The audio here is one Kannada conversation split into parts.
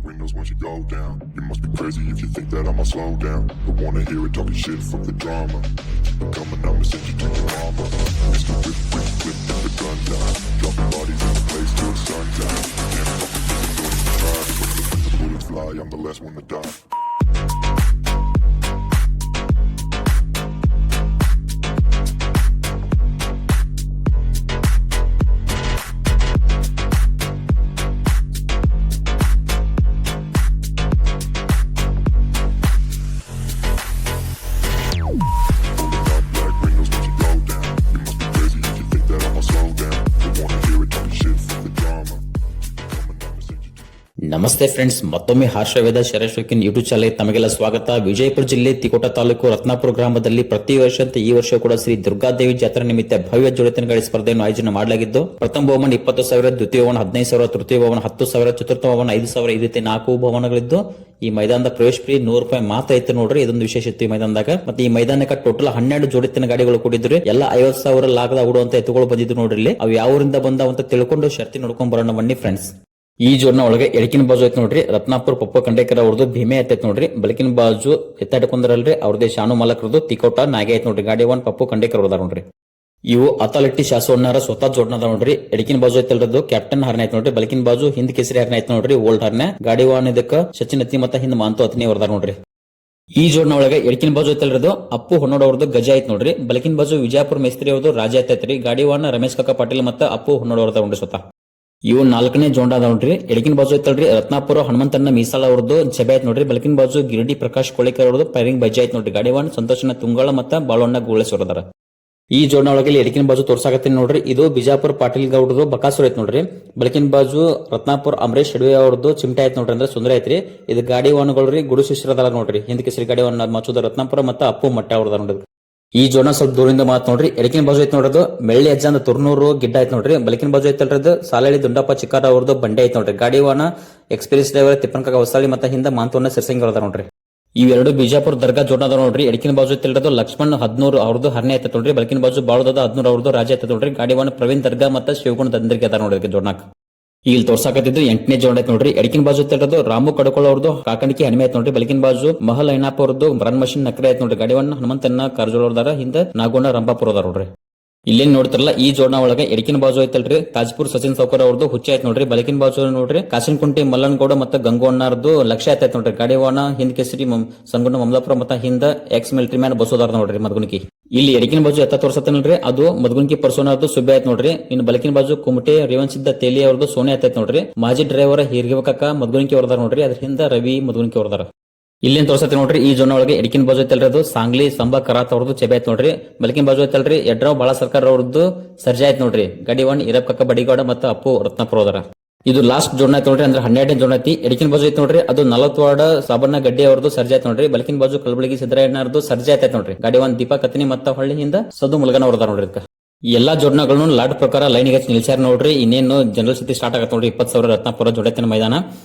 windows once you go down. You must be crazy if you think that I'ma slow down. Don't wanna hear it talking shit, fuck the drama. Keep it coming, I'ma send you to your mama. Mr. Whip, whip, whip, put the gun down. Dropping bodies in the place till the sun down. Can't fuck with niggas, don't even try. When the bullets fly, I'm the last one to die. ನಮಸ್ತೆ ಫ್ರೆಂಡ್ಸ್, ಮತ್ತೊಮ್ಮೆ ಹರ್ಷವೇದ ಶರಶ್ವಕಿನ್ ಯೂಟ್ಯೂಬ್ ಚಾನಲ್ ತಮಗೆಲ್ಲ ಸ್ವಾಗತ. ವಿಜಯಪುರ ಜಿಲ್ಲೆ ತಿಕೋಟ ತಾಲೂಕು ರತ್ನಾಪುರ ಗ್ರಾಮದಲ್ಲಿ ಪ್ರತಿ ವರ್ಷದಂತೆ ಈ ವರ್ಷ ಕೂಡ ಶ್ರೀ ದುರ್ಗಾದೇವಿ ಜಾತ್ರಾ ನಿಮಿತ್ತ ಭವ್ಯ ಜೋಡಿತನಗಾಡಿ ಸ್ಪರ್ಧೆಯನ್ನು ಆಯೋಜನೆ ಮಾಡಲಾಗಿದ್ದು, ಪ್ರಥಮ ಬಹುಮಾನ 20,000, ದ್ವಿತೀಯ ಬಹುಮಾನ 15,000, ತೃತೀಯ ಬಹುಮಾನ 10,000, ಚತುರ್ಥ ಬಹುಮಾನ 5,000 ಈ ರೀತಿ 4 ಬಹುಮಾನಗಳಿದ್ದು ಈ ಮೈದಾನದ ಪ್ರವೇಶ ಫೀ ₹100 ಮಾತ್ರ ಇತ್ತು ನೋಡ್ರಿ. ಇದೊಂದು ವಿಶೇಷತೆ ಈ ಮೈದಾನದಾಗ. ಮತ್ತೆ ಈ ಮೈದಾನಕ್ಕೆ ಟೋಟಲ್ 12 ಜೋಡಿತನ ಗಾಡಿಗಳು ಕೂಡಿದ್ರು. ಎಲ್ಲ 50,000 ಲಾಗದ ಓಡುವಂತ ಎತ್ತುಗಳು ಬಂದಿದ್ದು ನೋಡ್ರಿ. ಅವು ಯಾವ ಊರಿಂದ ಬಂದಾವಂತ ತಿಳ್ಕೊಂಡು ಶರ್ತಿ ನೋಡ್ಕೊಂಡ್ ಬರೋಣ ಬನ್ನಿ ಫ್ರೆಂಡ್ಸ್. ಈ ಜೋಡ್ನ ಒಳಗೆ ಎಡಕಿನ ಬಾಜು ಐತ್ ನೋಡ್ರಿ ರತ್ನಾಪುರ ಪಪ್ಪ ಖಂಡೇಕರ್ ಅವ್ರದ್ದು ಭೀಮೆ ಎತ್ತೈತ್ ನೋಡ್ರಿ. ಬಲಕಿನ ಬಾಜು ಎತ್ತಾಡ್ಕೊಂಡ್ರಲ್ರಿ ಅವ್ರದೇ ಶಾನು ಮಾಲಕರದು ತಿಕೋಟ ನಾಗೆ ಐತ್ ನೋಡ್ರಿ. ಗಾಡಿ 1 ಪಪ್ಪು ಖಂಡೇಕರ್ ಅವ್ರದಾರ ನೋಡ್ರಿ. ಇವು ಅಥಾಲಿಟಿ ಶಾಸವನ್ನಾರ ಸ್ವತಃ ಜೋಡ್ನದ ನೋಡ್ರಿ. ಎಡಕಿನ ಬಾಜು ಐತಲ್ರದು ಕ್ಯಾಪ್ಟನ್ ಹರ್ನ ಐತ್ ನೋಡ್ರಿ. ಬಲಕಿನ ಬಾಜು ಹಿಂದ್ ಕೇಸರಿ ಹರ್ನ ಐತ್ ನೋಡ್ರಿ. ಓಲ್ಡ್ ಹರ್ನ ಗಾಡಿ 1 ಇದಕ್ಕ ಸಚಿನ್ ಅತ್ತಿ ಮತ್ತ ಹಿಂದ್ ಮಾಂತು ಅತ್ನಿ ಅವ್ರದಾರ ನೋಡ್ರಿ. ಈ ಜೋಡ್ನ ಒಳಗೆ ಎಡಕಿನ ಬಾಜು ಐತಲ್ರದು ಅಪ್ಪು ಹೊನ್ನೋಡ್ ಅವ್ರದ್ದು ಗಜ ಐತ್ ನೋಡ್ರಿ. ಬಲಕಿನ ಬಾಜು ವಿಜಯಪುರ ಮೇಸ್ತ್ರಿ ಅವ್ರದ್ದು ರಾಜ ಐತೈತ್ರಿ. ಗಾಡಿ 1 ರಮೇಶ್ ಕಾಕ ಪಾಟೀಲ್ ಮತ್ತ ಅಪ್ಪು ಹೊನ್ನೋಡ್ ಅವ್ರದಾರ ನೋಡ್ರಿ ಸ್ವತಃ. ಇವು 4ನೇ ಜೋಂಡ ಅದಾವ ನೋಡ್ರಿ. ಎಡಕಿನ ಬಾಜು ಐತಲ್ರಿ ರತ್ನಾಪುರ ಹನುಮಂತಣ್ಣ ಮೀಸಾಳ ಅವ್ರದ್ದು ಜಬೆ ಐತ್ ನೋಡ್ರಿ. ಬಲಕಿನ ಬಾಜು ಗಿರಡಿ ಪ್ರಕಾಶ್ ಕೋಳಿಕರ್ ಅವ್ರದ್ದು ಪೈರಿಂಗ್ ಬಜ್ಜೆ ಐತ್ ನೋಡ್ರಿ. ಗಾಡಿ 1 ಸಂತೋಷನ ತುಂಗಳ ಮತ್ತ ಬಾಳಣ್ಣ ಗೋಳೇಶ್ವರದಾರ. ಈ ಜೋಡ್ನ ಒಳಗೆ ಎಡಕಿನ ಬಾಜು ತೋರ್ಸಾಕತ್ತೀನಿ ನೋಡ್ರಿ. ಇದು ಬಿಜಾಪುರ ಪಾಟೀಲ್ ಗೌಡ್ರದು ಬಕಾಸುರ್ ಐತ್ ನೋಡ್ರಿ. ಬಲಕಿನ ಬಾಜು ರತ್ನಾಪುರ ಅಮರೇಶ್ ಅಡವೆ ಅವ್ರದ್ದು ಚಿಮಟೆ ಐತ್ ನೋಡ್ರಿ. ಅಂದ್ರೆ ಸುಂದರ ಐತ್ರಿ. ಇದು ಗಾಡಿ 1 ಗಳ್ರಿ ಗುಡು ಶಿಷ್ಯರದಾರ ನೋಡ್ರಿ. ಹಿಂದ್ ಕೇಸರಿ ಗಾಡಿ 1 ಮಚ್ಚುದ ರತ್ನಾಪುರ ಮತ್ತ ಅಪ್ಪು ಮಟ್ಟ ಅವ್ರದಾರ ನೋಡ್ರಿ. ಈ ಜೋಡ್ನ ಸ್ವಲ್ಪ ದೂರಿಂದ ಮಾತ್ ನೋಡ್ರಿ. ಎಡಕಿನ ಬಾಜು ಐತ್ ನೋಡೋದು ಮೆಳ್ಳಿ ಅಜ್ಜಂದ ತುರ್ನೂರು ಗಿಡ್ಡ ಐತ್ ನೋಡ್ರಿ. ಬಲಕಿನ ಬಾಜು ಐತಲ್ರದು ಸಾಲಳಿ ದುಂಡಪ್ಪ ಚಿಕ್ಕಾರ ಅವ್ರದ್ದು ಬಂಡೆ ಐತ್ ನೋಡ್ರಿ. ಗಾಡಿ 1 ಎಕ್ಸ್ಪೀರಿಯನ್ಸ್ ಡ್ರೈವರ್ ತಿಪ್ಪನಕಾಗ ಹೊಸಳಿ ಮತ್ತ ಹಿಂದ ಮಾಂತವನ್ನ ಸಿರ್ಸಂಗಿ ಅವ್ರದಾರ ನೋಡ್ರಿ. ಇವೆರಡು ಬಿಜಾಪುರ ದರ್ಗಾ ಜೋಡ್ನದ ನೋಡ್ರಿ. ಎಡಕಿನ ಬಾಜು ಐತಿಲ್ರದು ಲಕ್ಷ್ಮಣ್ 13 ಅವ್ರದ್ದು ಹರ್ನೆ ಐತ ನೋಡ್ರಿ. ಬಲಕಿನ ಬಾಜು ಬಾಳದ 13 ಅವ್ರದ್ದು ರಾಜ ಐತ ನೋಡ್ರಿ. ಗಾಡಿ 1 ಪ್ರವೀಣ್ ದರ್ಗಾ ಮತ್ತ ಶಿವಗುಣ ದಂದ್ರಿಗೆ ಅದಾರ ನೋಡ್ರಿ ಜೋಡ್ನಾಕ್. ಇಲ್ಲಿ ತೋರ್ಸಾಕತ್ತಿದ್ದು 8ನೇ ಜೋಡ್ ಐತ್ ನೋಡ್ರಿ. ಎಡಕಿನ ಬಾಜು ಐತಿಲ್ರದು ರಾಮು ಕಡಕೋಳ ಅವ್ರದ್ದು ಕಾಕಣಿಕೆ ಹಣಿಮೆ ಐತ್ ನೋಡ್ರಿ. ಬಲಕಿನ ಬಾಜು ಮಹಲ್ ಐನಾಪ್ ಅವ್ರದ್ದು ರನ್ ಮಷಿನ್ ನಕ್ರೆ ಐತ್ ನೋಡ್ರಿ. ಗಾಡಿ 1 ಹನುಮಂತನ್ನ ಕಾರ್ಜೋಳ ಅವ್ರದಾರ. ಹಿಂದ ನಾಗೋಣ ರಂಪಾಪುರ ಅದಾರ ನೋಡ್ರಿ. ಇಲ್ಲೇನ್ ನೋಡ್ತಾರಲ್ಲ ಈ ಜೋಡ್ನ ಒಳಗೆ ಎಡಕಿನ ಬಾಜು ಐತಲ್ರಿ ತಾಜ್ಪುರ್ ಸಚಿನ್ ಸೌಕರ್ ಅವ್ರದ್ದು ಹುಚ್ಚ ಐತ್ ನೋಡ್ರಿ. ಬಲಕಿನ ಬಾಜು ನೋಡ್ರಿ ಕಾಸಿನಕುಂಟಿ ಮಲ್ಲನಗೌಡ ಮತ್ತ ಗಂಗೋಣ್ಣರ್ದು ಲಕ್ಷ್ಯ ಐತ್ ನೋಡ್ರಿ. ಗಾಡಿ 1 ಹಿಂದ್ ಕೇಸರಿ ಸಂಗುಣ ಮಮಲಾಪುರ ಮತ್ತ ಹಿಂದ ಎಕ್ಸ್ ಮಿಲಿಟರಿ ಮ್ಯಾನ್ ಬಸೋದಾರ ನೋಡ್ರಿ ಮದ್ಗುಣಿಕಿ. ಇಲ್ಲಿ ಎಡಕಿನ ಬಾಜು ಎತ್ತ ತೋರ್ಸತ್ತಲ್ರಿ ಅದು ಮದ್ಗುಣಿಕಿ ಪರ್ಸೋನರ್ದು ಸುಬ್ಬೆ ಐತ್ ನೋಡ್ರಿ. ಇನ್ನು ಬಲಕಿನ ಬಾಜು ಕುಮಟೆ ರೇವನ್ಸಿದ್ದ ತೇಲಿ ಅವ್ರದ್ದು ಸೋನೆ ಐತ್ ನೋಡ್ರಿ. ಮಾಜಿ ಡ್ರೈವರ್ ಹಿರಿಗವಕ ಮದ್ಗುಣಿಕಿ ಅವ್ರದಾರ ನೋಡ್ರಿ. ಅದ್ರ ಹಿಂದ ರವಿ ಮದ್ಗುಣಿಕಿ ಅವ್ರದಾರ. ಇಲ್ಲೇನ್ ತೋರ್ಸತ್ತೆ ನೋಡ್ರಿ ಈ ಜೋನ್ ಒಳಗೆ ಎಡಕಿನ ಬಾಜು ಐತಲ್ರಿ ಅದು ಸಾಂಗ್ಲಿ ಸಂಬಾ ಕರಾತ್ ಅವ್ರದ್ದು ಚೆಬೆ ಐತ್ ನೋಡ್ರಿ. ಬಲಕಿನ ಬಾಜು ಐತಲ್ರಿ ಯಡ್ರಾವ್ ಬಾಳ ಸರ್ಕಾರ ಅವ್ರದ್ದು ಸರ್ಜಾ ಐತ್ ನೋಡ್ರಿ. ಗಾಡಿ 1 ಇರಪ್ ಕಕ್ಕ ಬಡಿಗೌಡ ಮತ್ತ ಅಪ್ಪು ರತ್ನಾಪುರ ಹೋದಾರ. ಇದು ಲಾಸ್ಟ್ ಜೋನ್ ಐತ್ ನೋಡ್ರಿ. ಅಂದ್ರೆ 12ನೇ ಜೋನ್ ಐತಿ. ಎಡಕಿನ ಬಾಜು ಐತ್ ನೋಡ್ರಿ ಅದು 40 ವಾರ್ಡ್ ಸಾಬಣ್ಣ ಗಡ್ಡಿ ಅವ್ರದ್ದು ಸರ್ಜಾ ಐತ್ ನೋಡ್ರಿ. ಬಲಕಿನ ಬಾಜು ಕಲಬಳಗಿ ಸಿದ್ದರಾಯಣ್ಣರದು ಸರ್ಜಾ ಐತ್ ನೋಡ್ರಿ. ಗಾಡಿ 1 ದೀಪಾ ಕತ್ನಿ ಮತ್ತ ಹೊಳ್ಳಿ ಹಿಂದ ಸದು ಮುಲಗನ ಅವ್ರದಾರ ನೋಡ್ರಿ. ಎಲ್ಲಾ ಜೋಡ್ನಗಳನ್ನು ಲಾಟ್ ಪ್ರಕಾರ ಲೈನ್ ಗೆ ನಿಲ್ಸ್ಯಾರ ನೋಡ್ರಿ. ಇನ್ನೇನು ಜನರಲ್ ಸ್ಥಿತಿ ಸ್ಟಾರ್ಟ್ ಆಗತ್ತೆ ನೋಡ್ರಿ. 20,000 ರತ್ನಾಪುರ ಜೋಡತಿನ ಮೈದಾನ.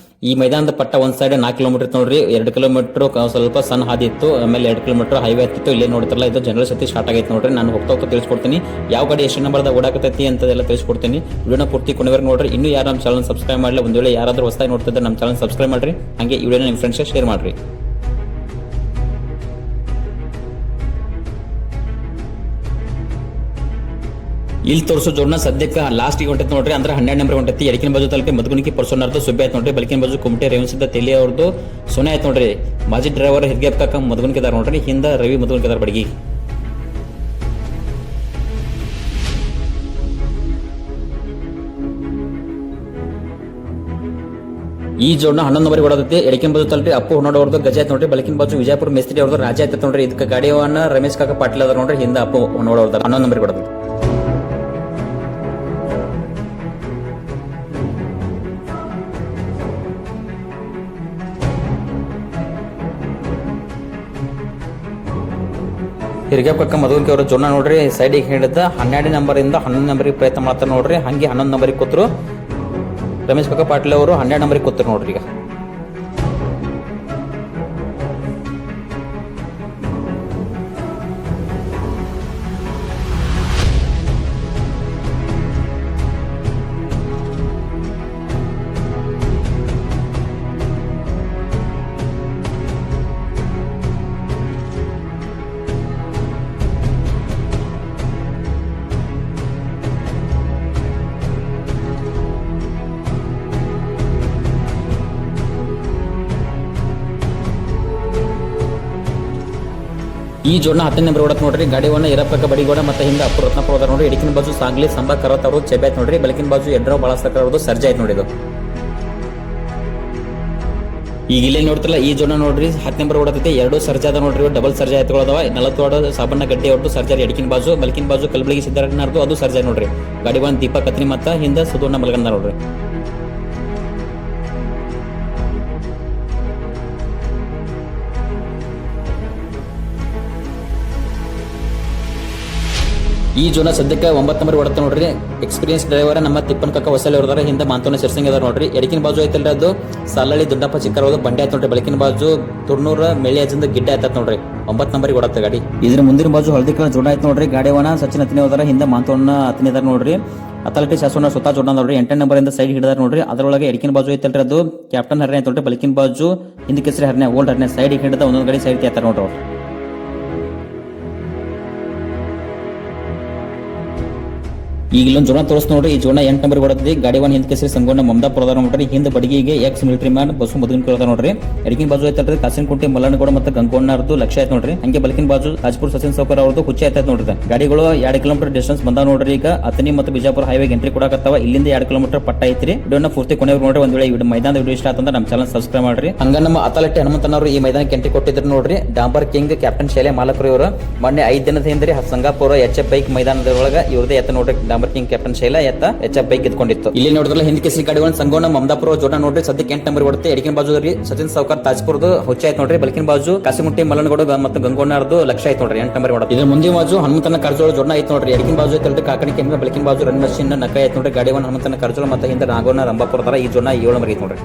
ಈ ಮೈದಾನದ ಪಟ್ಟ ಒಂದ್ ಸೈಡ್ 4 ಕಿಲೋಮೀಟರ್ ನೋಡ್ರಿ. 2 ಕಿಲೋಮೀಟರ್ ಸ್ವಲ್ಪ ಸಣ್ಣ ಹಾದಿ ಇತ್ತು. ಆಮೇಲೆ 2 ಕಿಲೋಮೀಟರ್ ಹೈವೇ ಇತ್ತು. ಇಲ್ಲೇ ನೋಡ್ತಾರಲ್ಲ ಇದು ಜನರಲ್ ಸ್ಥಿತಿ ಸ್ಟಾರ್ಟ್ ಆಗೈತೆ ನೋಡ್ರಿ. ನಾನು ಹೋಗ್ತಾ ತಿಳಿಸ್ಕೊಡ್ತೀನಿ ಯಾವ ಗಾಡಿ ಎಷ್ಟು ನಂಬರ್ದಾಗ ಓಡಾಕತೈತಿ ಅಂತದೆಲ್ಲ ತಿಳಿಸ್ಕೊಡ್ತೀನಿ. ವಿಡಿಯೋನ ಪೂರ್ತಿ ಕೊನೆವರೆಗೆ ನೋಡ್ರಿ. ಇನ್ನು ಯಾರು ನಮ್ಮ ಚಾನಲ್ ಸಬ್ಸ್ಕ್ರೈಬ್ ಮಾಡಲಿ, ಒಂದ್ ವೇಳೆ ಯಾರಾದ್ರೂ ಹೊಸದಾಗಿ ನೋಡ್ತಿದ್ರೆ ನಮ್ಮ ಚಾನಲ್ ಸಬ್ಸ್ಕ್ರೈಬ್ ಮಾಡ್ರಿ. ಹಾಗೆ ಈ ವಿಡಿಯೋನ ನಿಮ್ಮ ಫ್ರೆಂಡ್ಸ್ಗೆ ಶೇರ್ ಮಾಡ್ರಿ. ಇಲ್ಲಿ ತೋರಿಸೋ ಜೋಡ್ನ ಸದ್ಯಕ್ಕೆ ಲಾಸ್ಟ್ ಹೊಂಟೈತಿ ನೋಡ್ರಿ. ಅಂದ್ರೆ 12 ನಂಬರ್ ಹೊಂಟೈತಿ. ಎಡಕಿನ ಬಾಜು ತಲುಪಿ ಮದ್ಗುಣಿಕಿ ಪರ್ಸೋನರ್ದು ಸುಬ್ಬೆ ಐತ್ ನೋಡ್ರಿ. ಬಲಕಿನ ಬಾಜು ಕುಮಟೆ ರೇವನ್ಸಿದ್ದ ತೆಲಿ ಅವ್ರದ್ದು ಸೋನೆ ಐತ್ ನೋಡ್ರಿ. ಮಾಜಿ ಡ್ರೈವರ್ ಹಿರ್ಗೇಪ್ ಕಾಕ ಮದ್ಗುಣಿಕಿದಾರ ನೋಡ್ರಿ. ಹಿಂದ ರವಿ ಮದ್ಗುಣಿಕಿದಾರ ಬಡಗಿ. ಈ ಜೋಡ್ನ 11 ನಂಬರ್ ಹೊಡದೈತಿ. ಎಡಕಿನ ಬಾಜು ತಲ್ರಿ ಅಪ್ಪು ಹೊನ್ನೋಡ್ ಅವ್ರದ್ದು ಗಜ ಐತ್ ನೋಡ್ರಿ. ಬಲಕಿನ ಬಾಜು ವಿಜಯಪುರ ಮೇಸ್ತ್ರಿ ಅವ್ರದ್ದು ರಾಜ ಐತ್ ನೋಡ್ರಿ. ಇದಕ್ಕೆ ಗಾಡಿ 1 ರಮೇಶ್ ಕಾಕ ಪಾಟೀಲ್ ಅದಾರ ನೋಡ್ರಿ. ಹಿಂದ ಅಪ್ಪು ಹೊನ್ನೋಡ್ ಅವ್ರದಾರ. 11 ನಂಬರ್ ಹೊಡದೈತಿ. ಹಿರಿಗೇಪ್ ಕಕ್ಕ ಮಧುವಂಕಿ ಅವರ ಜೋಡ್ನ ನೋಡ್ರಿ ಸೈಡಿಗೆ ಹಿಡಿದ 12 ನಂಬರ್ ಇಂದ 11 ನಂಬರ್ಗೆ ಪ್ರಯತ್ನ ಮಾಡ್ತಾರೆ ನೋಡ್ರಿ. ಹಂಗೆ 11 ನಂಬರ್ಗೆ ಕೂತ್ರು ರಮೇಶ್ ಕಾಕ ಪಾಟೀಲ್ ಅವರು 12 ನಂಬರ್ಗೆ ಕೂತ್ರು ನೋಡ್ರಿ. ಈಗ ಈ ಜೋಡ್ನ 10 ನಂಬರ್ ಓಡತ್ ನೋಡ್ರಿ. ಗಾಡಿವನ್ನ ಇರಪಕ್ಕ ಬಡಿಗೋಡ ಮತ್ತೆ ಹಿಂದೆ ಅಪ್ಪು ರತ್ನಾಪುರ ಅದ ನೋಡ್ರಿ. ಎಡಕಿನ ಬಾಜು ಸಾಂಗ್ಲಿ ಸಂಬಾ ಕರತ್ ಅವರು ಚೆಬೆ ಆಯ್ತು ನೋಡ್ರಿ. ಬೆಳಕಿನ ಬಾಜು ಎಡ್ರಾವ್ ಬಾಳಸಕರ್ ಅವ್ರದ್ದು ಸರ್ಜೆ ಆಯ್ತು ನೋಡಿ. ಇದು ಈಗ ಇಲ್ಲೇ ನೋಡ್ತಿಲ್ಲ ಈ ಜೋನ ನೋಡ್ರಿ 10 ನಂಬರ್ ಓಡತೈತಿ. 2 ಸರ್ಜೆ ಅದ ನೋಡ್ರಿ. ಡಬಲ್ ಸರ್ಜೆ ಆಯ್ತುಗಳದಾವ. 40 ಸಾಬಣ್ಣ ಗಡ್ಡೆ ಒಟ್ಟು ಸರ್ಜರಿ ಎಡಕಿನ ಬಾಜು. ಬೆಳಕಿನ ಬಾಜು ಕಲಬಳಗಿ ಸಿದ್ದಾರಣ್ಣರ್ದು ಅದು ಸರ್ಜೆ ನೋಡ್ರಿ. ಗಾಡಿ ಬಂದ್ ದೀಪಕ್ ಕತ್ನಿ ಮತ್ತ ಹಿಂದೆ ಸುಧೋಣ್ಣ ಮಲಗಂದ ನೋಡ್ರಿ. ಈ ಜೋನ ಸದ್ಯಕ್ಕೆ 9 ನಂಬರ್ ಓಡತ್ತ ನೋಡ್ರಿ. ಎಕ್ಸ್ಪೀರಿಯನ್ಸ್ ಡ್ರೈವರ್ ನಮ್ಮ ತಿಪ್ಪನ್ ಕಕ್ಕ ಹೊಸಲಿ ಅವ್ರದಾರ. ಹಿಂದೆ ಮಾಂತೋನ ಸಿರ್ಸಿಂಗ್ ಅದಾರ ನೋಡ್ರಿ. ಎಡಕಿನ ಬಾಜು ಐತಲ್ರಿ ಅದು ಸಾಲಳ್ಳಿ ದುಡ್ಡಪ್ಪ ಚಿಕ್ಕರದು ಬಂಡೆ ಆಯ್ತು ನೋಡ್ರಿ. ಬೆಳಕಿನ ಬಾಜು ತುರ್ನೂರ ಮೆಳಿ ಅಜಿಂದ ಗಿಡ್ಡ ಆಯ್ತತ್ ನೋಡ್ರಿ. 9 ನಂಬರ್ ಓಡತ್ತ ಗಾಡಿ. ಇದ್ರ ಮುಂದಿನ ಬಾಜು ಹಳದಿ ಕಲರ್ ಜೋಡ ಆಯ್ತು ನೋಡ್ರಿ. ಗಾಡಿವನ ಸಚಿನ್ ಹತ್ತಿನಿ ಹೋದಾರ. ಹಿಂದೆ ಮಾಂತೋನ ಹತ್ತಿನಿ ಅದಾರ ನೋಡ್ರಿ. ಅಥಾರಿಟಿ ಶಾಸನ ಸ್ವತಃ ಜೋಡ ನೋಡ್ರಿ. 8 ನಂಬರ್ ಇಂದ ಸೈಡ್ ಹಿಡಿದಾರ ನೋಡ್ರಿ. ಅದರೊಳಗೆ ಎಡಕಿನ ಬಾಜು ಐತಲ್ರಿ ಅದು ಕ್ಯಾಪ್ಟನ್ ಹರ್ನೆ ಆಯ್ತು ನೋಡ್ರಿ. ಬೆಳಕಿನ ಬಾಜು ಹಿಂದೆ ಕೆಸರಿ ಹರ್ನೆ ಓಲ್ಡ್ ಹರ್ನೆ ಸೈಡ್ ಹಿಡಿದ ಒಂದೊಂದು ಗಾಡಿ ಸೈಡ್ ತೇತಾರ ನೋಡ್ರಿ. ಈಗ ಇಲ್ಲೊಂದು ಜೋನ ತೋರಿಸ್ ನೋಡ್ರಿ. ಈ ಜೋನ 8 ನಂಬರ್ ಹೊಡೆದಿ. ಗಾಡಿ ಒಂದ್ ಹಿಂದ್ ಕೆಸರಿ ಸಂಗೋಣ ಮಮದಾಪುರ ನೋಡ್ರಿ. ಹಿಂದೆ ಬಡಗಿಗೆ ಎಕ್ಸ್ ಮಿಲಿಟರಿ ಮ್ಯಾನ್ ಬಸ್ಸು ಮದುವಿನ ಕೇಳ್ದ ನೋಡ್ರಿ. ಎಡಕಿನ ಬಾಜು ಐತಲ್ರಿ ಕಾಸಿನಕುಂಟಿ ಮಲ್ಲನಗೌಡ ಮತ್ತೆ ಗಂಗೋಣ್ಣರ್ದು ಲಕ್ಷ ಆಯ್ತು ನೋಡ್ರಿ. ಹಂಗೆ ಬಲಕಿನ ಬಾಜು ರಾಜ್ಪುರ್ ಸಚಿನ್ ಸೌಕರ್ ಅವ್ರದ್ದು ಹುಚ್ಚಿ ಆಯ್ತು ನೋಡ್ರಿ. ಗಾಡಿಗಳು 2 ಕಿಲೋಮೀಟರ್ ಡಿಸ್ಟೆನ್ಸ್ ಬಂದಾವ ನೋಡ್ರಿ. ಈಗ ಅತನಿ ಮತ್ತು ಬಿಜಾಪುರ ಹೈವೇಗೆ ಎಂಟ್ರಿ ಕೊಡಕತ್ತಾವ. ಇಲ್ಲಿಂದ 2 ಕಿಲೋಮೀಟರ್ ಪಟ್ಟ ಐತ್ರಿ. ವಿಡಿಯೋನ ಪೂರ್ತಿ ಕೊನೆಯವ್ರು ನೋಡ್ರಿ. ಒಂದ್ ವೇಳೆ ಮೈದಾನದ ವಿಡಿಯೋ ಇಷ್ಟ ಆತಂದ್ರೆ ನಮ್ಮ ಚಾನಲ್ ಸಬ್ಸ್ಕ್ರೈಬ್ ಮಾಡ್ರಿ. ಹಂಗ ನಮ್ಮ ಅಥಾರಿಟಿ ಹನುಮಂತನವರು ಈ ಮೈದಾನಕ್ಕೆ ಎಂಟ್ರಿ ಕೊಟ್ಟಿದ್ರು ನೋಡ್ರಿ. ಡಾಂಬರ್ ಕಿಂಗ್ ಕ್ಯಾಪ್ಟನ್ ಶೈಲೆ ಮಾಲಕರು ಇವರು ಮೊನ್ನೆ 5 ದಿನದ ಹಿಂದೆ ಸಂಗಾಪುರ HF ಬೈಕ್ ಮೈದಾನದೊಳಗ ಇವ್ರದೇ ಎತ್ತ ನೋಡ್ರಿ. ಡಾಂಬರ್ ಕಿಂಗ್ ಕ್ಯಾಪ್ಟನ್ ಶೈಲ ಎತ್ತ HF ಬೈಕ್ ಗೆದ್ಕೊಂಡಿತ್ತು. ಇಲ್ಲಿ ನೋಡಿದ್ರಲ್ಲ ಹಿಂದ್ ಕೆಸರಿ ಗಾಡಿ ಒಂದು ಸಂಗೋಣ ಮಮದಾಪುರ ಜೋಡ ನೋಡ್ರಿ. ಸದ್ಯಕ್ಕೆ 8 ನಂಬರ್ ಬರುತ್ತೆ. ಎಡಕಿನ ಬಾಜು ಸಚಿನ್ ಸೌಕರ್ ತಾಜ್ಪುರದು ಹುಚ್ಚ ಆಯ್ತು ನೋಡ್ರಿ. ಬೆಳಕಿನ ಬಾಜು ಕಾಸಿಮುಟ್ಟಿ ಮಲ್ಲನಗೌಡ ಮತ್ತು ಗಂಗೋಣ್ಣರ್ದು ಲಕ್ಷ ಆಯ್ತು ನೋಡ್ರಿ. 8 ನಂಬರ್ ಬರುತ್ತೆ. ಇದ್ರ ಮುಂದಿನ ಬಾಜು ಹನುಮಂತನ ಕರ್ಜೋಳ ಜೋಡ ಆಯ್ತು ನೋಡ್ರಿ. ಎಡಕಿನ ಬಾಜು ಐತಲ್ರಿ ಕಾಕಣಿ ಕೆಮ್ಮೆ. ಬೆಳಕಿನ ಬಾಜು ರನ್ ಮಷಿನ್ ನಕ ಆಯ್ತು ನೋಡ್ರಿ. ಗಾಡಿ ಒಂದು ಹನುಮಂತನ ಕರ್ಜೋಳ ಮತ್ತೆ ಹಿಂದೆ ನಾಗೋಣ ರಂಭಾಪುರ ತರ. ಈ ಜೋಡ 7 ನಂಬರ್ ಐತಿ ನೋಡ್ರಿ.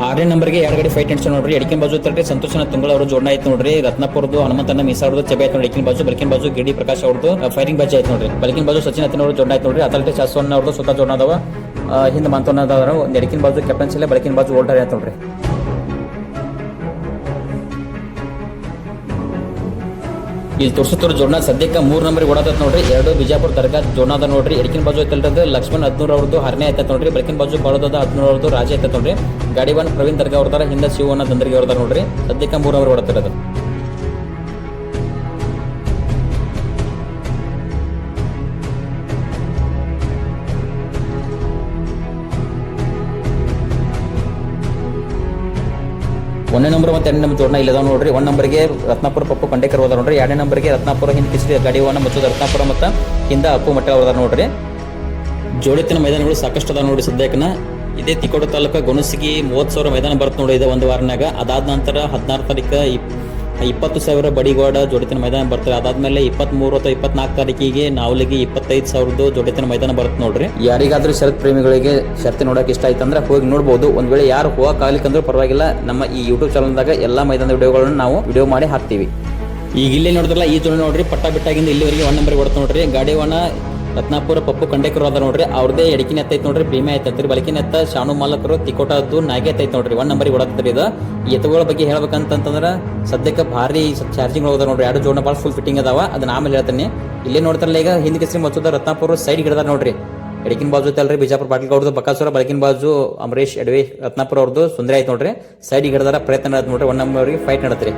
6ನೇ ನಂಬರ್ಗೆ 2 ಗಾಡಿ ಫೈಟ್ ಎಣ್ಸ ನೋಡ್ರಿ. ಎಡಕಿನ ಬಾಜು ಐತಲ್ರಿ ಸಂತೋಷನ ತುಂಗಳ ಅವರು ಜೋಡ ಆಯ್ತು ನೋಡ್ರಿ. ರತ್ನಾಪುರದು ಹನುಮಂತನ ಮೀಸಾವ್ರದ್ದು ಚೆಬೆ ಆಯ್ತು ನೋಡಿ. ಎಡಕಿನ ಬಾಜು ಬೆಳಕಿನ ಬಾಜು ಗಿಡಿ ಪ್ರಕಾಶ್ ಅವ್ರದ್ದು ಫೈರಿಂಗ್ ಬಾಜಿ ಆಯ್ತು ನೋಡ್ರಿ. ಬೆಳಕಿನ ಬಾಜು ಸಚಿನ್ ಹತ್ತಿನ ಅವರು ಜೋಡ ಆಯ್ತು ನೋಡ್ರಿ. ಅಥಾರಿಟಿ ಶಾಸನ ಅವ್ರದ್ದು ಸ್ವತಃ ಜೋಡ ಅದಾವ. ಹಿಂದೆ ಮಾಂತೋನ ಅದಾವ. ಎಡಕಿನ ಬಾಜು ಕ್ಯಾಪ್ಟನ್ ಶೈಲೆ ಬೆಳಕಿನ ಬಾಜು ಓಲ್ಡರ್ ಆಯ್ತು ನೋಡ್ರಿ. ಇಲ್ಲಿ ತೋರಿಸುತ್ತಿರೋ ಜೋಡ್ನ ಸದ್ಯಕ್ಕೆ 3 ನಂಬರ್ ಓಡಾತತ್ ನೋಡ್ರಿ. 2 ಬಿಜಾಪುರ ದರ್ಗಾ ಜೋಡ್ನ ನೋಡ್ರಿ. ಎಡಕಿನ ಬಾಜು ಐತಲ್ರದ ಲಕ್ಷ್ಮಣ್ 13 ಅವ್ರದ್ದು ಹರ್ನೆ ಆಯ್ತತ್ ನೋಡ್ರಿ. ಬೆಳಕಿನ ಬಾಜು ಬಾಳೋದ 13 ಅವ್ರದ್ದು ರಾಜ ಐತತ್ ನೋಡ್ರಿ. ಗಾಡಿ ಬಂದ್ ಪ್ರವೀಣ್ ದರ್ಗಾ ಅವ್ರದಾರ. ಹಿಂದೆ ಶಿವನ ದಂದರ್ಗಿ ಅವ್ರದಾರ ನೋಡ್ರಿ. ಸದ್ಯಕ್ಕೆ 3 ನಂಬರ್ ಓಡಾತಿರೋದು. ಒಂದನೇ ನಂಬರ್ ಮತ್ತೆ 2ನೇ ನಂಬರ್ ಜೋಡ್ನ ಇಲ್ಲದ ನೋಡ್ರಿ. 1 ನಂಬರ್ಗೆ ರತ್ನಾಪುರ ಪಪ್ಪು ಕಂಡೇಕರ್ ಹೋದ ನೋಡ್ರಿ. 2ನೇ ನಂಬರ್ಗೆ ರತ್ನಾಪುರ ಹಿಂದ್ ಕಿಸ್ರಿ ಗಾಡಿವನ್ನ ಮತ್ತು ರತ್ನಾಪುರ ಮತ್ತು ಹಿಂದ ಅಪ್ಪು ಮಟ್ಟ ಹೋದ ನೋಡ್ರಿ. ಜೋಡಿತಿನ ಮೈದಾನಗಳು ಸಾಕಷ್ಟು ಅದ ನೋಡಿ. ಸದ್ಯಕ್ಕನ ಇದೇ ತಿಕೋಟ ತಾಲೂಕು ಗೊಣಸಿಗಿ 30,000 ಮೈದಾನ ಬರುತ್ತೆ ನೋಡಿ. ಇದೆ ಒಂದು ವಾರನಾಗ. ಅದಾದ ನಂತರ 16 ತಾರೀಕು 20,000 ಬಡಿಗೋಡ ಜೋಡಿತಿನ ಮೈದಾನ ಬರ್ತಾರೆ. ಅದಾದ್ಮೇಲೆ 23 ಅಥವಾ 24 ತಾರೀಕಿಗೆ ನಾವಲಿಗೆ 25,000 ಜೋಡಿತಿನ ಮೈದಾನ ಬರುತ್ತೆ ನೋಡ್ರಿ. ಯಾರಿಗಾದ್ರೂ ಶರತ್ ಪ್ರೇಮಿಗಳಿಗೆ ಶರ್ತಿ ನೋಡಕ್ ಇಷ್ಟ ಆಯ್ತಂದ್ರೆ ಹೋಗಿ ನೋಡ್ಬೋದು. ಒಂದ್ ವೇಳೆ ಯಾರು ಹೋಗಕ್ಕಾಗ್ಲಿಕ್ಕಂದ್ರೂ ಪರವಾಗಿಲ್ಲ, ನಮ್ಮ ಈ ಯೂಟ್ಯೂಬ್ ಚಾನಲ್ದಾಗ ಎಲ್ಲಾ ಮೈದಾನದ ವಿಡಿಯೋಗಳನ್ನ ನಾವು ವಿಡಿಯೋ ಮಾಡಿ ಹಾಕ್ತೀವಿ. ಈಗ ಇಲ್ಲೇ ನೋಡಿದ್ರಲ್ಲ ಈ ಜೋಡಿ ನೋಡ್ರಿ. ಪಟ್ಟ ಬಿಟ್ಟಾಗಿಂದ ಇಲ್ಲಿವರೆಗೆ 1 ನಂಬರ್ ಬರುತ್ತೆ ನೋಡ್ರಿ. ಗಾಡಿವನ್ನ ರತ್ನಾಪುರ ಪಪ್ಪು ಕಂಡೇಕರ್ ಅದ ನೋಡ್ರಿ. ಅವ್ರದೇ ಎಡಕಿನ ಎತ್ತೈತ್ ನೋಡ್ರಿ. ಭೀಮೆ ಐತೈತ್ರಿ. ಬಲಕಿನ ಎತ್ತ ಶಾನು ಮಾಲಕರು ತಿಕೋಟದ್ದು ನಾಗೆ ಐತೈತ್ ನೋಡ್ರಿ. 1 ನಂಬರ್ ಓಡಾತ್ರಿ. ಇದು ಎತ್ತುಗಳ ಬಗ್ಗೆ ಹೇಳ್ಬೇಕಂತಂದ್ರೆ ಸದ್ಯಕ್ಕೆ ಭಾರಿ ಚಾರ್ಜಿಂಗ್ ಹೋದ ನೋಡ್ರಿ. 2 ಜೋಡ್ನ ಭಾಳ ಫುಲ್ ಫಿಟ್ಟಿಂಗ್ ಅದಾವ. ಅದನ್ನ ಆಮೇಲೆ ಹೇಳ್ತೀನಿ. ಇಲ್ಲೇ ನೋಡ್ತಾರಲ್ಲ ಈಗ ಹಿಂದ್ ಕೆಸರಿ ಮಚ್ಚದ ರತ್ನಾಪುರ ಸೈಡ್ ಹಿಡಿದಾರ ನೋಡ್ರಿ. ಎಡಕಿನ ಬಾಜು ಐತಲ್ರಿ ಬಿಜಾಪುರ ಪಾಟೀಲ್ ಅವ್ರದ್ದು ಬಕಾಸುರ. ಬೆಳಕಿನ ಬಾಜು ಅಮರೇಶ್ ಎಡವಿ ರತ್ನಾಪುರ ಅವ್ರದ್ದು ಸುಂದರ ಆಯ್ತು ನೋಡ್ರಿ. ಸೈಡ್ ಹಿಡಿದಾರ ಪ್ರಯತ್ನ ಆಯ್ತು ನೋಡ್ರಿ. 1 ನಂಬರ್ಗೆ ಫೈಟ್ ನಡತ್ರಿ.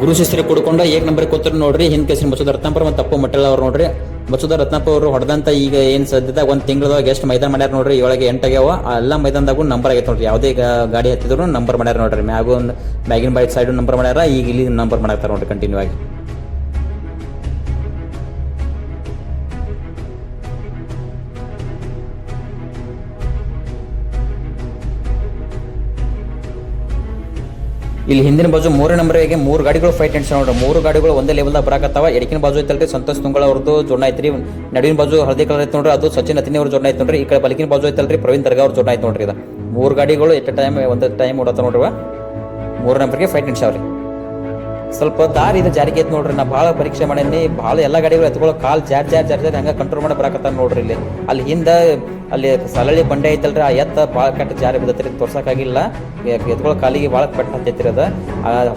ಗುರು ಶಿಷ್ಯರು ಕೂಡ್ಕೊಂಡು 1 ನಂಬರ್ ಕೂತ್ರು ನೋಡ್ರಿ. ಹಿಂದ್ ಕೆಸರಿ ಮಸೂದ ರತ್ನಾಪುರ ಮತ್ತು ಅಪ್ಪು ಮಟ್ಟಳ ಅವ್ರು ನೋಡ್ರಿ. ಮಸೂದ ರತ್ನಾಪುರ ಅವರು ಹೊಡೆದಂತ ಈಗ ಏನ್ ಸದ್ಯದಾಗ 1 ತಿಂಗಳದಾಗ ಎಷ್ಟು ಮೈದಾನ ಮಾಡ್ಯಾರ ನೋಡ್ರಿ. 7 8 ಆಗ್ಯಾವ. ಎಲ್ಲ ಮೈದಾನದಾಗೂ ನಂಬರ್ ಆಗೈತೆ ನೋಡ್ರಿ. ಯಾವುದೇ ಗಾಡಿ ಹತ್ತಿದ್ರು ನಂಬರ್ ಮಾಡ್ಯಾರ ನೋಡ್ರಿ. ಮ್ಯಾಗಿನ ಬೈಟ್ ಸೈಡ್ ನಂಬರ್ ಮಾಡ್ಯಾರ. ಈಗ ಇಲ್ಲಿ ನಂಬರ್ ಮಾಡಾಕ್ತಾರ ನೋಡ್ರಿ ಕಂಟಿನ್ಯೂ ಆಗಿ. ಇಲ್ಲಿ ಹಿಂದಿನ ಬಾಜು 3ನೇ ನಂಬರ್ಗೆ 3 ಗಾಡಿಗಳು ಫೈಟ್ ಎಣ್ಸ ನೋಡ್ರಿ. 3 ಗಾಡಿಗಳು ಒಂದೇ ಲೆವೆಲ್ದಾಗ ಬರಾಕತ್ತಾವ. ಎಡಕಿನ ಬಾಜು ಐತಲ್ರಿ ಸಂತೋಷ್ ತುಂಗಳ ಅವ್ರದ್ದು ಜೋಡ ಐತ್ರಿ. ನಡುವಿನ ಬಾಜು ಹಳದಿ ಕಲರ್ ಐತಿ ನೋಡ್ರಿ. ಅದು ಸಚಿನ್ ಹತ್ತಿನಿ ಅವ್ರ ಜೋಡ ಐತಿ ನೋಡ್ರಿ. ಈ ಕಡೆ ಬಲಕಿನ ಬಾಜು ಐತಲ್ರಿ ಪ್ರವೀಣ್ ದರ್ಗಾ ಅವ್ರ ಜೋಡ ಐತಿ ನೋಡ್ರಿ. ಇದು 3 ಗಾಡಿಗಳು ಎಟ್ ಒಂದು ಟೈಮ್ ಓಡತ್ತ ನೋಡ್ರಿ. 3 ನಂಬರ್ಗೆ ಫೈಟ್ ಎಣ್ಸಾವ್ರಿ. ಸ್ವಲ್ಪ ದಾರಿ ಇದು ಜಾರಿಗೆ ಐತಿ ನೋಡ್ರಿ. ನಾ ಭಾಳ ಪರೀಕ್ಷೆ ಮಾಡೀನಿ. ಭಾಳ ಎಲ್ಲ ಗಾಡಿಗಳು ಎತ್ಕೊಳ್ಳೋ ಕಾಲ್ ಜಾರ್ ಹಂಗ ಕಂಟ್ರೋಲ್ ಮಾಡಿ ಬರಾಕತ್ತಾರ ನೋಡ್ರಿ. ಅಲ್ಲಿ ಹಿಂದ ಅಲ್ಲಿ ಸಲಳಿ ಬಂಡೆ ಐತಲ್ರಿ. ಆ ಎತ್ತ ಭಾಳ ಕಟ್ಟ ಜಾರಿ ಬಿದ್ದತ್ರಿ. ತೋರ್ಸಕ್ಕಾಗಿಲ್ಲ. ಎತ್ಕೊಳ್ಳೋ ಕಾಲಿಗೆ ಭಾಳ ಪೆಟ್ಟು ಹತ್ತೈತಿರಿ. ಅದ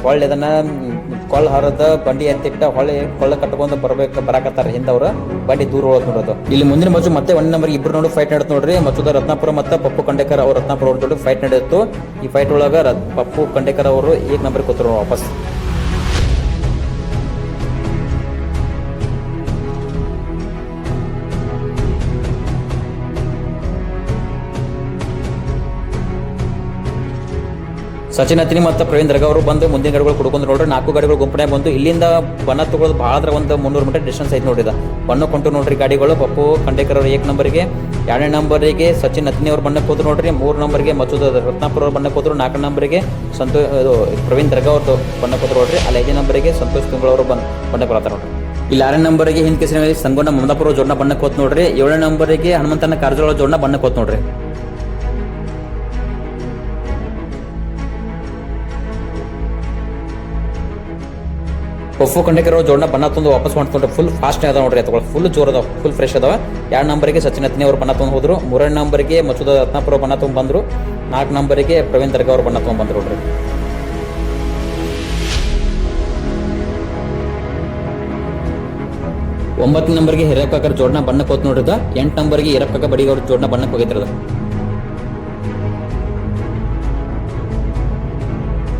ಹೊಳ್ಳಿ ಅದನ್ನ ಕೊಳ್ಳ ಹರದ ಬಂಡಿ ಎತ್ತಿಟ್ಟ ಹೊಳೆ ಕೊಳ್ಳ ಕಟ್ಕೊಂಡು ಬರಾಕತ್ತಾರ ಹಿಂದವ್ರ ಬಂಡಿ ದೂರ ಹೋದ್ ನೋಡೋದು. ಇಲ್ಲಿ ಮುಂದಿನ ಬಾಜು ಮತ್ತೆ 1 ನಂಬರ್ ಇಬ್ರು ನೋಡಿ ಫೈಟ್ ನಡೆದು ನೋಡ್ರಿ. ಮತ್ತದ ರತ್ನಾಪುರ ಮತ್ತು ಪಪ್ಪು ಖಂಡೇಕರ್ ಅವ್ರ ರತ್ನಾಪುರ ಅವ್ರ ಜೊತೆ ಫೈಟ್ ನಡೆಯಿತು. ಈ ಫೈಟ್ ಒಳಗ ಪಪ್ಪು ಖಂಡೇಕರ್ ಅವರು 1 ನಂಬರ್ ಕೂತರು ವಾಪಸ್. ಸಚಿನ್ ಅತಿನಿ ಮತ್ತು ಪ್ರವೀಣ್ ದರ್ಗಾ ಅವರು ಬಂದು ಮುಂದಿನ ಗಾಡಿಗಳು ಕುಡ್ಕೊಂಡು ನೋಡ್ರಿ. 4 ಗಾಡಿಗಳು ಗುಂಪನೆ ಬಂದು ಇಲ್ಲಿಂದ ಬಣ್ಣ ತಗೊಳ್ಳೋದು ಭಾಳ ಒಂದು 300 ಮೀಟರ್ ಡಿಸ್ಟೆನ್ಸ್ ಐತೆ ನೋಡಿದ. ಬಣ್ಣ ಕೊಂಟು ನೋಡ್ರಿ ಗಾಡಿಗಳು. ಪಪ್ಪು ಖಂಡೇಕರ್ ಅವರು 1 ನಂಬರ್ಗೆ, 2ನೇ ನಂಬರಿಗೆ ಸಚಿನ್ ಅತಿನಿ ಅವ್ರು ಬಣ್ಣಕ್ಕೆ ಹೋದ್ರು ನೋಡ್ರಿ. 3 ನಂಬರ್ಗೆ ಮಸೂದ್ ರತ್ನಾಪುರ ಅವ್ರು ಬಣ್ಣಕ್ಕೆ ಹೋದ್ರು. 4ನೇ ನಂಬರ್ಗೆ ಪ್ರವೀಣ್ ದರ್ಗಾ ಅವ್ರದ್ದು ಬಣ್ಣಕ್ಕೆ ಹೋದ್ರು ನೋಡ್ರಿ. ಅಲ್ಲಿ 5ನೇ ನಂಬರ್ಗೆ ಸಂತೋಷ್ ತುಂಗಳ ಅವರು ಬಣ್ಣಕ್ಕೆ ಬರತ್ತಾರೆ ನೋಡ್ರಿ. ಇಲ್ಲಿ 6ನೇ ನಂಬರ್ಗೆ ಹಿಂದ್ ಕೇಸರಿ ಸಂಗೊಂಡ ಮಮದಾಪುರ ಜೋಡಣ ಬಣ್ಣಕ್ಕೆ ಹೋತ್ ನೋಡ್ರಿ. 7ನೇ ನಂಬರ್ಗೆ ಹನುಮಂತನ ಕಾರಜೋಳ ಜೋಡಣ ಬಣ್ಣಕ್ಕೆ ಹೋತ್ ನೋಡ್ರಿ. ಪಪ್ಪು ಖಂಡೇಕರ್ ಜೋಡಣ ಬಣ್ಣ ತಂದು ವಾಪಸ್ ಮಾಡ್ಕೊಂಡ್ರೆ ಫುಲ್ ಫಾಸ್ಟ್ ಅದ ನೋಡ್ರಿ. ಅಥವಾ ಫುಲ್ ಜೋರ್ ಅದಾವ, ಫುಲ್ ಫ್ರೆಶ್ ಅದಾವ. 2 ನಂಬರ್ಗೆ ಸಚಿನ್ ಅತಿನಿ ಅವರು ಬಣ್ಣ ತೊಗೊಂಡು ಹೋದ್ರು. 3ನೇ ನಂಬರ್ಗೆ ಮಸೂದ ರತ್ನಾಪುರ ಬಣ್ಣ ತೊಗೊಂಡು ಬಂದ್ರು. 4 ನಂಬರ್ಗೆ ಪ್ರವೀಣ್ ದರ್ಗಾ ಅವರು ಬಣ್ಣ ತೊಗೊಂಡು ಬಂದ್ರು ನೋಡ್ರಿ. 9ನೇ ನಂಬರ್ಗೆ ಹಿರಪ್ಪಾಕರ್ ಜೋಡಣ ಬಣ್ಣಕ್ಕೆ ಹೋತ್ ನೋಡ್ರಿ. 8 ನಂಬರ್ಗೆ ಹಿರಪ್ಪಾಕ ಬಡಿಗ ಅವ್ರ ಜೋಡಣ ಬಣ್ಣಕ್ಕೆ ಹೋಗಿದ್ರದ.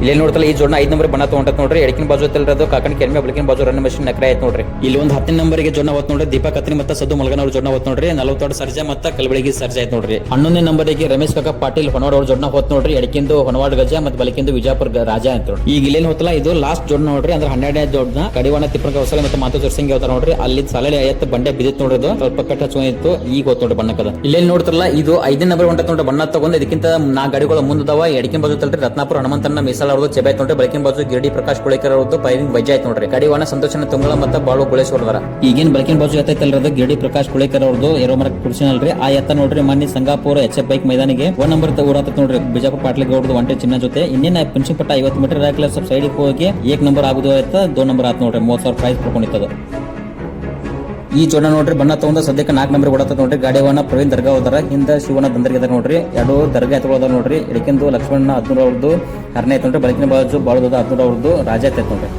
ಇಲ್ಲಿ ನೋಡ್ತಲ್ಲ ಈ ಜೋಡಣ 5 ನಂಬರ್ ಬಣ್ಣ ತಗೊಂಡತ್ ನೋಡ್ರಿ. ಎಡಕಿನ ಬಾಜು ಇರೋದು ಕಾಕಣಿ ಕೆಲ್ಮೆ ಬಲಕಿನ ಬಾಜು ರನ್ ಮಷಿನ್ ನಕರೆ ಆಯ್ತು ನೋಡ್ರಿ. ಇಲ್ಲಿ ಒಂದು 10ನೇ ನಂಬರ್ಗೆ ಜೋಡಣ ಹೋತ್ ನೋಡ್ರಿ. ದೀಪಕ್ ಕತ್ರಿ ಮತ್ತು ಸದ್ದು ಮಲ್ಗನ್ ಅವ್ರ ಜೋಡಣ ಹೋತ್ ನೋಡ್ರಿ. 42 ಸರ್ಜಾ ಮತ್ತು ಕಲಬಳಗಿ ಸರ್ಜಾ ಆಯ್ತು ನೋಡ್ರಿ. 11ನೇ ನಂಬರ್ಗೆ ರಮೇಶ್ ಕಾಕ ಪಾಟೀಲ್ ಹೊನವಾಡ್ ಅವ್ರ ಜೋಡಣ ಹೋತ್ ನೋಡ್ರಿ. ಎಡಕಿಂದು ಹೊನವಾಡ್ ಗಜ ಮತ್ತು ಬಲಕಿಂದು ವಿಜಯಪುರ ರಾಜ ಆಯ್ತು ನೋಡ್ರಿ. ಈಗ ಇಲ್ಲೇನು ಹೋತಲ್ಲ ಇದು ಲಾಸ್ಟ್ ಜೋಡಣ ನೋಡ್ರಿ. ಅಂದ್ರೆ 12ನೇ ಜೋಡಣ ಕಡಿವಾಣ ತಿಪ್ಪನ ಹೊಸಲೆ ಮತ್ತು ಮಾತು ಜರ್ಸಿಂಗ್ ಹೋಗ್ತಾರ ನೋಡ್ರಿ. ಅಲ್ಲಿ ಸಾಲೆ ಆಯತ್ ಬಂಡೆ ಬಿದ್ದಿತ್ತು ನೋಡ್ರಿ. ಸ್ವಲ್ಪ ಪೆಟ್ಟ ಹಚ್ಕೊಂಡಿತ್ತು. ಈಗ ಹೋತ್ ನೋಡ್ರಿ ಬಣ್ಣಕ್ಕದ. ಇಲ್ಲೇನು ನೋಡ್ತಾರಲ್ಲ ಇದು 5ನೇ ನಂಬರ್ ಹೊಂಟತ್ ನೋಡ್ರಿ. ಬಣ್ಣ ತಗೊಂಡು ಇದಕ್ಕಿಂತ 4 ಗಾಡಿಗಳು ಮುಂದವ. ಎಡಕಿನ ಬಾಜು ತಲ್ರಿ ರತ್ನಾಪುರ ಹನುಮಂತನ ಮೀಸಲ್ ಅವ್ರದ್ದು ಚೆಬೆ ಆಯ್ತು ನೋಡ್ರಿ. ಬೆಳಕಿನ ಬಾಜು ಗಿರಡಿ ಪ್ರಕಾಶ್ ಕುಳೇಕರ್ ಅವ್ರದ್ದು ಪೈರಿಂಗ್ ವಜ್ಜ ಆಯ್ತು ನೋಡ್ರಿ. ಕಡಿವಾಣ ಸಂತೋಷನ ತುಂಗಳ ಮತ್ತು ಬಾಳು ಗುಳೇಶ್ವರದಾರ. ಈಗೇನ್ ಬೆಳಕಿನ ಬಾಜು ಎತ್ತೈತಲ್ರದ ಗಿರಡಿ ಪ್ರಕಾಶ್ ಕುಳೇಕರ್ ಅವ್ರದ್ದು ಏರೋ ಮರಕ್ ಕುಡಿಸಿನಲ್ರಿ. ಆ ಎತ್ತ ನೋಡ್ರಿ ಮೊನ್ನೆ ಸಂಗಾಪುರ HF ಬೈಕ್ ಮೈದಾನಿಗೆ 1 ನಂಬರ್ ಊರಾತ ನೋಡ್ರಿ. ಬಿಜಾಪುರ ಪಾಟ್ಲಿಗೆ ಅವ್ರದ್ದು ಒಂಟೆ ಚಿನ್ನ ಜೊತೆ ಇನ್ನೇನ ಪುಂಚಿ ಪಟ್ಟ 50 ಮೀಟರ್ ರಾಕ್ಲ ಸ್ವಲ್ಪ ಸೈಡಿಗೆ ಹೋಗಿ 1 ನಂಬರ್ ಆಗುದು ಆಯ್ತಾ 2 ನಂಬರ್ ಆತ್ ನೋಡ್ರಿ. 30,000 ಪ್ರೈಸ್ ಪಡ್ಕೊಂಡಿತ್ತದ. ಈ ಜೋಡ ನೋಡ್ರಿ ಬಣ್ಣ ತಗೊಂಡು ಸದ್ಯಕ್ಕೆ 4 ನಂಬರ್ ಓಡಾತ ನೋಡ್ರಿ. ಗಾಡಿವನ್ನ ಪ್ರವೀಣ್ ದರ್ಗಾ ಹೋದಾರ. ಹಿಂದ ಶಿವನ ದಂದರ್ಗೆ ಅದ ನೋಡ್ರಿ. 2 ದರ್ಗಾ ಎತ್ತುಗಳದ ನೋಡ್ರಿ. ಎಡಕಿಂದು ಲಕ್ಷ್ಮಣ 14 ಅವ್ರದ್ದು ಹರನೇ ಐತ್ ನೋಡ್ರಿ. ಬೆಳಕಿನ ಬಾಜು ಬಾಳದ 14 ಅವ್ರದ್ದು ರಾಜ ಐತ್ ನೋಡ್ರಿ.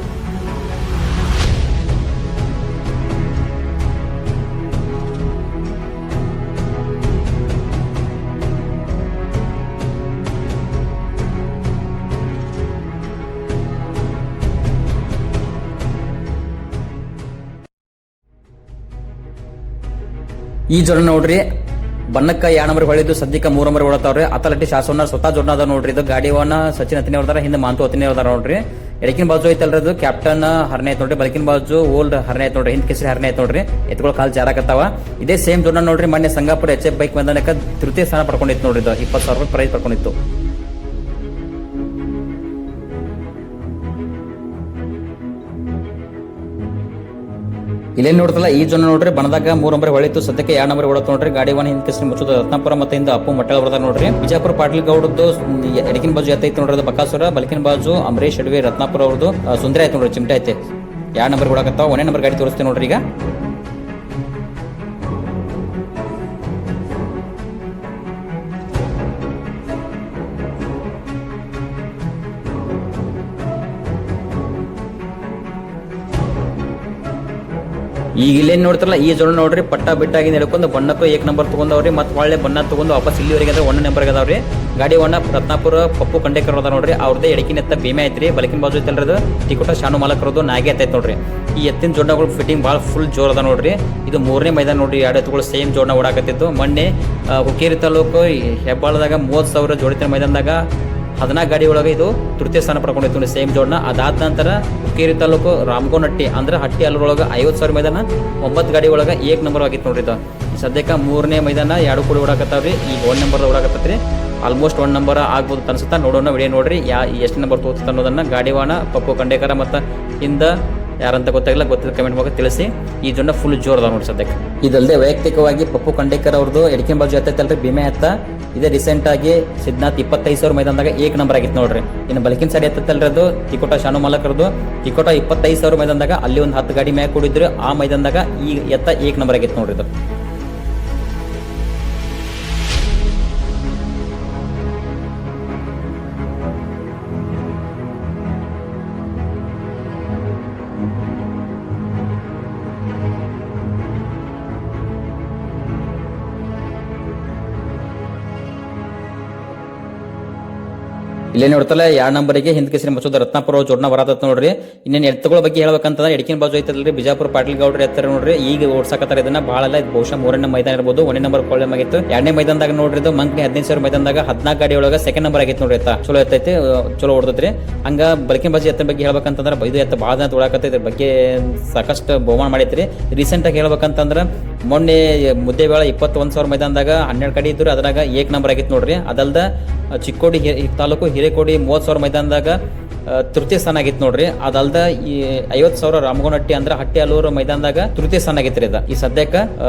ಈ ಜೋಡ ನೋಡ್ರಿ ಬಣ್ಣಕ್ಕ 2 ನಂಬರ್ ಹೊಳಿದ್ದು ಸದ್ಯಕ್ಕೆ 3 ನಂಬರ್ ಓಡತಾವ್ರಿ. ಅತಲಟ್ಟಿ ಶಾಸನ ಸ್ವತಃ ಜೋಡಣ ಅದ ನೋಡ್ರಿ. ಇದು ಗಾಡಿವನ್ನ ಸಚಿನ್ ಅತಿನಿ ಅವ್ರದಾರ. ಹಿಂದೆ ಮಾಂತು ಅತಿನಿ ಅವ್ರದಾರ ನೋಡ್ರಿ. ಎಡಕಿನ ಬಾಜು ಐತಲ್ರಿ ಅದು ಕ್ಯಾಪ್ಟನ್ ಹರನೇ ಐತ್ ನೋಡ್ರಿ. ಬಲಕಿನ ಬಾಜು ಓಲ್ಡ್ ಹರನೇ ಐತ್ ನೋಡ್ರಿ. ಹಿಂದ್ ಕೇಸರಿ ಹರನೇ ಐತ್ ನೋಡ್ರಿ. ಎತ್ಗಳು ಕಾಲ್ ಜಾರಾಕತ್ತಾವ. ಇದೇ ಸೇಮ್ ಜೋಡಣ ನೋಡ್ರಿ. ಮೊನ್ನೆ ಸಂಗಾಪುರ HF ಬೈಕ್ ಮೈದಾನಕ್ಕೆ ತೃತೀಯ ಸ್ಥಾನ ಪಡ್ಕೊಂಡಿತ್ತು ನೋಡ್ರಿ. 20,000 ರೂಪಾಯಿ ಪ್ರೈಸ್ ಪಡ್ಕೊಂಡಿತ್ತು. ಇಲ್ಲೇನು ನೋಡ್ತಲ್ಲ ಈ ಜನ ನೋಡ್ರಿ ಬಣದಾಗ 3 ನಂಬರ್ ಹೊಳಿತು. ಸದ್ಯಕ್ಕೆ 2 ನಂಬರ್ ಓಡತ್ ನೋಡ್ರಿ. ಗಾಡಿವನ್ನ ಹಿಂದ್ ಕೇಸರಿ ಮುಚ್ಚುದ ರತ್ನಾಪುರ ಮತ್ತೆ ಹಿಂದ ಅಪ್ಪು ಮಟ್ಟಳ ಬರ್ತಾರ ನೋಡ್ರಿ. ಬಿಜಾಪುರ ಪಾಟೀಲ್ ಗೌಡದ್ದು ಎಡಕಿನ ಬಾಜು ಎತ್ತೈತಿ ನೋಡ್ರಿ. ಅದು ಬಕಾಸುರ. ಬಲಕಿನ ಬಾಜು ಅಂಬರೀಶ್ ಅಡವಿ ರತ್ನಾಪುರ ಅವ್ರದ್ದು ಸುಂದರ ಆಯ್ತು ನೋಡ್ರಿ. ಚಿಮಟೆ ಐತೆ. 2 ನಂಬರ್ ಓಡಾಕತ್ತಾವ. 1ನೇ ನಂಬರ್ ಗಾಡಿ ತೋರಿಸ್ತೇವೆ ನೋಡ್ರಿ ಈಗ. ಈಗ ಇಲ್ಲೇನು ನೋಡ್ತಾರಲ್ಲ ಈ ಜೋಡ ನೋಡ್ರಿ ಪಟ್ಟ ಬಿಟ್ಟಾಗಿ ನಡ್ಕೊಂಡು ಬಣ್ಣಕ್ಕೂ 1 ನಂಬರ್ ತಗೊಂಡವ್ರಿ. ಮತ್ತೆ ಒಳ್ಳೆ ಬಣ್ಣ ತಗೊಂಡು ವಾಪಸ್ ಇಲ್ಲಿವರೆಗೆ ಅಂದ್ರೆ 1 ನಂಬರ್ ಅದಾವ್ರಿ. ಗಾಡಿ ಒಣ್ಣ ರತ್ನಾಪುರ ಪಪ್ಪು ಖಂಡೇಕರ್ ಅದ ನೋಡ್ರಿ. ಅವ್ರದ್ದೇ ಎಡಕಿನ ಎತ್ತ ಭೀಮೆ ಐತ್ರಿ. ಬಲಕಿನ ಬಾಜು ಐತಲ್ರದು ತಿಕೋಟ ಶಾನು ಮಾಲಕರದು ನಾಗೆ ಐತೈತ್ ನೋಡ್ರಿ. ಈ ಎತ್ತಿನ ಜೋಡಗಳು ಫಿಟ್ಟಿಂಗ್ ಭಾಳ ಫುಲ್ ಜೋರ್ ಅದ ನೋಡ್ರಿ. ಇದು 3ನೇ ಮೈದಾನ ನೋಡ್ರಿ. 2 ಎತ್ತುಗಳು ಸೇಮ್ ಜೋಡಣ ಓಡಾಕತ್ತಿತ್ತು. ಮೊನ್ನೆ ಹುಕ್ಕೇರಿ ತಾಲೂಕು ಹೆಬ್ಬಾಳದಾಗ 30,000 ಜೋಡಿತಿನ ಮೈದಾನದಾಗ 14 ಗಾಡಿ ಒಳಗೆ ಇದು ತೃತೀಯ ಸ್ಥಾನ ಪಡ್ಕೊಂಡಿತ್ತು ಸೇಮ್ ಜೋಡಣ. ಅದಾದ ನಂತರ ಹುಕ್ಕೇರಿ ತಾಲೂಕು ರಾಮಗೋನಹಟ್ಟಿ ಅಂದ್ರೆ ಹಟ್ಟಿ ಅಲ್ಲೊಳಗೆ 50,000 ಮೈದಾನ 9 ಗಾಡಿ ಒಳಗೆ 1 ನಂಬರ್ ಆಗಿತ್ತು ನೋಡ್ರಿ. ಇದು ಸದ್ಯಕ್ಕೆ 3ನೇ ಮೈದಾನ 2 ಕೂಡ ಓಡಾಕತ್ತಾವ್ರಿ. ಈಗ 1 ನಂಬರ್ ಓಡಾಕತ್ತೈತ್ರಿ. ಆಲ್ಮೋಸ್ಟ್ 1 ನಂಬರ್ ಆಗ್ಬೋದು ಅನ್ಸುತ್ತಾ. ನೋಡೋಣ ವಿಡಿಯೋ ನೋಡ್ರಿ ಎಷ್ಟು ನಂಬರ್ ತೋರಿಸುತ್ತೆ ಅನ್ನೋದನ್ನ. ಗಾಡಿವಾಣ ಪಪ್ಪು ಖಂಡೇಕರ ಮತ್ತು ಹಿಂದ ಯಾರಂತ ಗೊತ್ತಾಗಿಲ್ಲ, ಗೊತ್ತಿದ್ದ ಕಮೆಂಟ್ ಮಾಡಿ ತಿಳಿಸಿ. ಈ ಜೋಡ ಫುಲ್ ಜೋರ್ ಅದ ನೋಡಿ ಸದ್ಯಕ್ಕೆ. ಇದಲ್ಲದೆ ವೈಯಕ್ತಿಕವಾಗಿ ಪಪ್ಪು ಖಂಡೇಕರ್ ಅವ್ರದ್ದು ಎಡಕಿನ ಬಾಜು ಎತ್ತೈತಲ್ರಿ ಭೀಮೆ ಎತ್ತ. ಇದೇ ರೀಸೆಂಟ್ ಆಗಿ ಸಿದ್ನಾಥ್ 25,000 ಮೈದಾನದಾಗ 1 ನಂಬರ್ ಆಗಿತ್ತು ನೋಡ್ರಿ. ಇನ್ನು ಬಲಕಿನ ಸೈಡ್ ಎತ್ತೈತಲ್ರಿ ಅದು ತಿಕೋಟ ಶಾನು ಮಾಲಕರದು. ತಿಕೋಟ 25,000 ಮೈದಾನದಾಗ ಅಲ್ಲಿ ಒಂದು 10 ಗಾಡಿ ಮ್ಯಾಕ್ ಕೂಡಿದ್ರು. ಆ ಮೈದಾನದಾಗ ಈ ಎತ್ತ 1 ನಂಬರ್ ಆಗಿತ್ತು ನೋಡ್ರಿ ಇದು. ಇಲ್ಲೇ ನೋಡ್ತಲ್ಲ 2 ನಂಬರಿಗೆ ಹಿಂದ್ ಕೇಸರಿ ಮಸೂದ ರತ್ನಾಪುರ ಜೋಡ್ನ ಬರತ್ತ ನೋಡ್ರಿ. ಇನ್ನೇನ್ ಎತ್ತುಗಳ ಬಗ್ಗೆ ಹೇಳ್ಬೇಕಂತಂದ್ರೆ ಎಡಕಿನ ಬಾಜು ಐತಲ್ರಿ ಬಿಜಾಪುರ ಪಾಟೀಲ್ ಗೌಡ್ರ ಎತ್ತರ ನೋಡ್ರಿ. ಈಗ ಓಡ್ಸಕತ್ತಾರ ಇದನ್ನ ಬಹಳ ಅಲ್ಲ, ಬಹುಶಃ 3ನೇ ಮೈದಾನ ಇರಬಹುದು. 1ನೇ ನಂಬರ್ ಕೊಳ್ಳೆ ಆಗಿತ್ತು. 2ನೇ ಮೈದಾನದಾಗ ನೋಡ್ರಿ ಇದು ಮಂಕ್ನಿ 15,000 ಮೈದಾನದಾಗ 14 ಗಾಡಿ ಒಳಗ ಸೆಕೆಂಡ್ ನಂಬರ್ ಆಗೈತೆ ನೋಡ್ರಿ. ಚಲೋ ಎತ್ತೈತಿ, ಚಲೋ ಓಡ್ತೈತ್ರಿ. ಹಂಗ ಬಲಕಿನ ಬಾಜು ಎತ್ತ ಬಗ್ಗೆ ಹೇಳ್ಬೇಕಂತಂದ್ರೆ ಇದು ಎತ್ತ ಬಹಳ ಜನ ತೊಳಕತ್ತ ಇದ್ರ ಬಗ್ಗೆ ಸಾಕಷ್ಟು ಬಹುಮಾನ ಮಾಡೈತ್ರಿ. ರೀಸೆಂಟ್ ಆಗಿ ಹೇಳ್ಬೇಕಂತಂದ್ರ ಮೊನ್ನೆ ಮುದ್ದೇಬೇಳ 21,000 ಮೈದಾನದಾಗ 12 ಗಾಡಿ ಇದ್ರು, ಅದ್ರಾಗ 1 ನಂಬರ್ ಆಗಿತ್ತು ನೋಡ್ರಿ. ಅದಲ್ದ ಚಿಕ್ಕೋಡಿ ತಾಲೂಕು ಹಿರೇಕೋಡಿ 30,000 ಮೈದಾನದಾಗ ತೃತೀಯ ಸ್ಥಾನ ಆಗಿತ್ತು ನೋಡ್ರಿ. ಅದಲ್ದ ಈ 50,000 ರಾಮಗೋನಹಟ್ಟಿ ಅಂದ್ರೆ ಹಟ್ಟಿ ಅಲೂರು ಮೈದಾನದಾಗ ತೃತೀಯ ಸ್ಥಾನ ಆಗಿತ್ರಿ. ಇದು ಈ ಸದ್ಯಕ್ಕೆ